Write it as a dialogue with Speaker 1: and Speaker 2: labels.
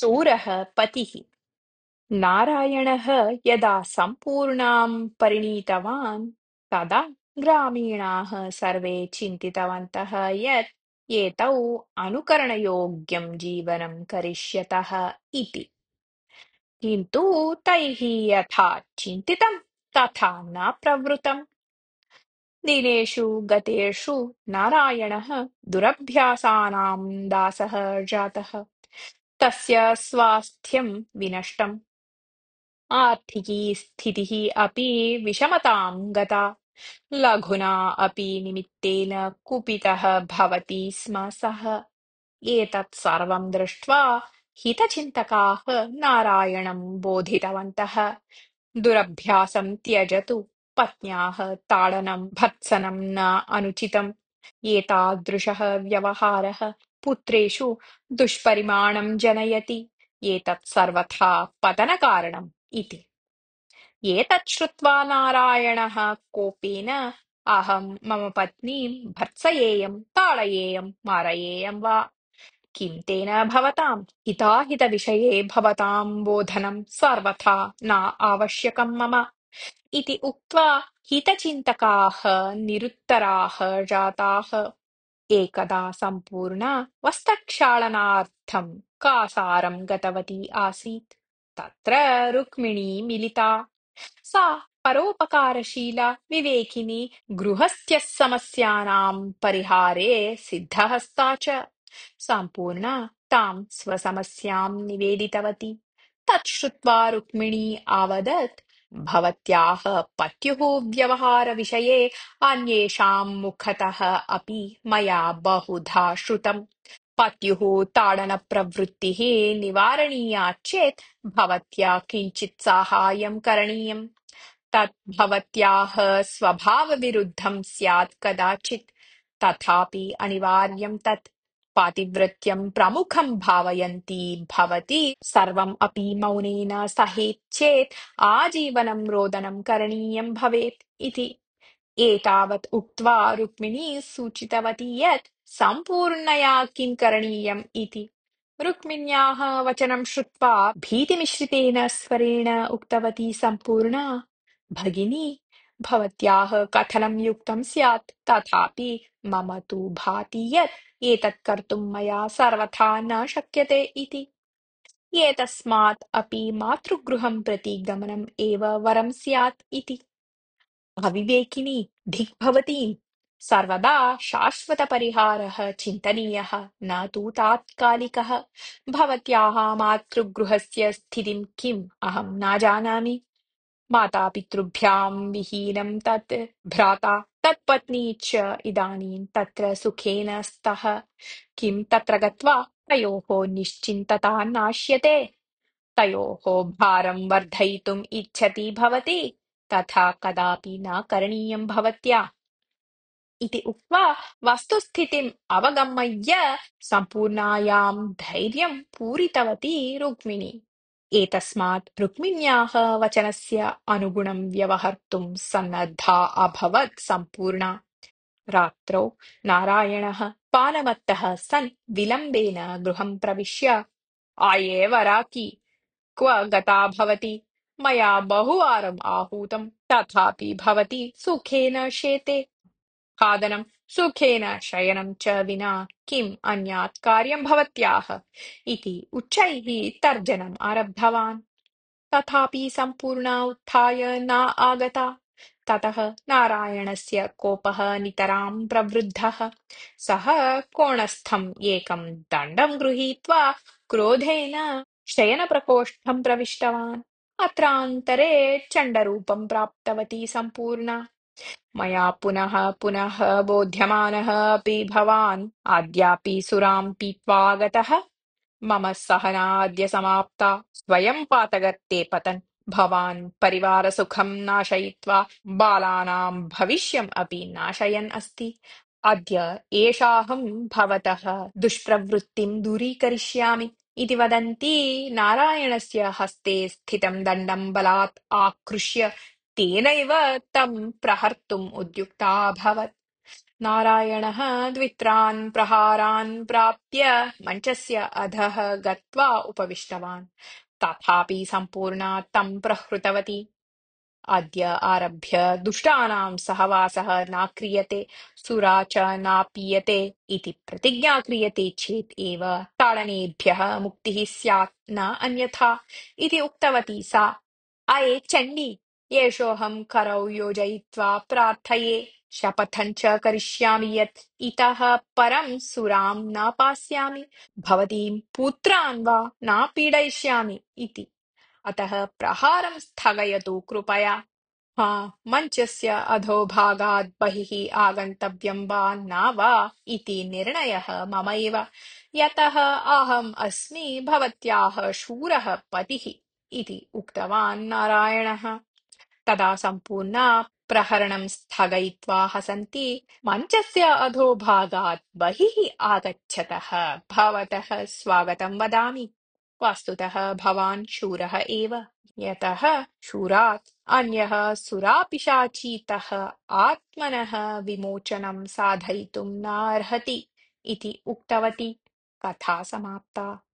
Speaker 1: सूरः पतिः। नारायणः यदा सम्पूर्णां परिणीतवान् तदा ग्रामीणाः सर्वे चिन्तितवन्तः यत् एतौ अनुकरणयोग्यं जीवनं करिष्यतः इति। किन्तु तैः यथा चिन्तितं तथा न प्रवृत्तम्। दिनेषु गतेषु नारायणः दुरभ्यासानां दासः जातः। तस्य स्वास्थ्यं विनष्टम्। आर्थिकी स्थितिः अपि विषमतां गता। लघुना अपि निमित्तेन कुपितः भवति स्म सः। एतत् सर्वं दृष्ट्वा हितचिन्तकाः नारायणं बोधितवन्तः। दुरभ्यासं त्यजतु, पत्न्याः ताडनं भर्त्सनं न अनुचितम्। एतादृशः व्यवहारः पुत्रेषु दुष्परिणामं जनयति। एतत् सर्वथा पतनकारणम् इति। एतत् श्रुत्वा नारायणः कोपेन अहं मम पत्नीं भर्त्सयेयं, ताडयेयं, मारयेयं वा किं तेन भवताम्? हिताहितविषये भवतां बोधनं सर्वथा न आवश्यकं मम इति उक्त्वा हितचिन्तकाः निरुत्तराः जाताः। एकदा सम्पूर्णा वस्त्रक्षालनार्थं कासारं गतवती आसीत्। तत्र रुक्मिणी मिलिता। सा परोपकारशीला विवेकिनी, गृहस्थ्यः समस्यानां परिहारे सिद्धहस्ता च। सम्पूर्णा तां स्वसमस्यां निवेदितवती। तत् श्रुत्वा रुक्मिणी अवदत्, भवत्याः पत्युः व्यवहारविषये अन्येषां मुखतः अपि मया बहुधा श्रुतम्। पत्युः ताडनप्रवृत्तिः निवारणीया चेत् भवत्या किञ्चित् साहाय्यं करणीयम्। तत् भवत्याः स्वभावविरुद्धं स्यात् कदाचित्, तथापि अनिवार्यं तत्। पातिव्रत्यं प्रमुखं भावयन्ती भवती सर्वम् अपि मौनेन सहेत् चेत् आजीवनं रोदनं करणीयं भवेत् इति। एतावत् उक्त्वा रुक्मिणी सूचितवती यत् सम्पूर्णया किं करणीयम् इति। रुक्मिण्याः वचनं श्रुत्वा भीतिमिश्रितेन स्वरेण उक्तवती सम्पूर्णा, भगिनी, भवत्याः कथनं युक्तं स्यात्, तथापि मम तु भाति यत् एतत् कर्तुं मया सर्वथा न शक्यते इति। एतस्मात् अपि मातृगृहं प्रति गमनम् एव वरं स्यात् इति। अविवेकिनी, दिग्भवतीं, सर्वदा शाश्वतपरिहारः चिन्तनीयः, न तु तात्कालिकः। भवत्याः मातृगृहस्य स्थितिं किम् अहं न जानामि। मातापितृभ्यां विहीनं तत् भ्राता, तत्पत्नी च इदानीं तत्र सुखेन स्तः। किं तत्र गत्वा तयोः निश्चिन्तता नाश्यते? तयोः भारं वर्धयितुम् इच्छति भवती, तथा कदापि न करणीयं भवत्या इति उक्त्वा वस्तुस्थितिम् अवगम्य सम्पूर्णायां धैर्यं पूरितवती रुक्मिणी। एतस्मात् रुक्मिण्याः वचनस्य अनुगुणं व्यवहर्तुं सन्नद्धा अभवत् सम्पूर्णा। रात्रौ नारायणः पानमत्तः सन् विलम्बेन गृहं प्रविश्य, आये वराकी, क्व गता भवती? मया बहुवारम् आहूतं, तथापि भवती सुखेन शेते। खादनं, सुखेन शयनं च विना किम् अन्यात् कार्यं भवत्याः इति उच्चैः तर्जनम् आरब्धवान्। तथापि सम्पूर्णा उत्थाय न आगता। ततः नारायणस्य कोपः नितरां प्रवृद्धः। सः कोणस्थम् एकं दण्डं गृहीत्वा क्रोधेन शयनप्रकोष्ठं प्रविष्टवान्। अत्रान्तरे चण्डरूपं प्राप्तवती सम्पूर्णा। मया पुनः पुनः बोध्यमानः अपि भवान् अद्यापि सुरां पीत्वा गतः। मम सहना अद्य समाप्ता। स्वयं पातगत्ते पतन् भवान् परिवारसुखं नाशयित्वा बालानां भविष्यम् अपि नाशयन् अस्ति। अद्य एषाहं भवतः दुष्प्रवृत्तिं दूरीकरिष्यामि इति वदन्ती नारायणस्य हस्ते स्थितं दण्डं बलात् आकृष्य तेनैव तं प्रहर्तुम् उद्युक्ता अभवत्। नारायणः द्वित्रान् प्रहारान् प्राप्य मञ्चस्य अधः गत्वा उपविष्टवान्। तथापि सम्पूर्णा तं प्रहृतवती। अद्य आरभ्य दुष्टानां सहवासः न क्रियते, सुरा च न पीयते इति प्रतिज्ञा क्रियते चेत् एव ताडनेभ्यः मुक्तिः स्यात्, न अन्यथा इति उक्तवती सा। अये चण्डी, एषोऽहं करौ योजयित्वा प्रार्थये, शपथं च करिष्यामि यत् इतः परं सुरां न पास्यामि, भवतीं पुत्रान् वा न पीडयिष्यामि इति। अतः प्रहारं स्थगयतु कृपया। हा, मञ्चस्य अधोभागात् बहिः आगन्तव्यं वा न वा इति निर्णयः मम एव, यतः अहम् अस्मि भवत्याः शूरः पतिः इति उक्तवान् नारायणः। तदा सम्पूर्णा प्रहरणं स्थगयित्वा हसन्ती मञ्चस्य अधोभागात् बहिः आगच्छतः भवतः स्वागतं वदामि। वस्तुतः भवान् शूरः एव, यतः शूरात् अन्यः सुरापिशाचीतः आत्मनः विमोचनं साधयितुं नार्हति इति उक्तवती। कथा समाप्ता।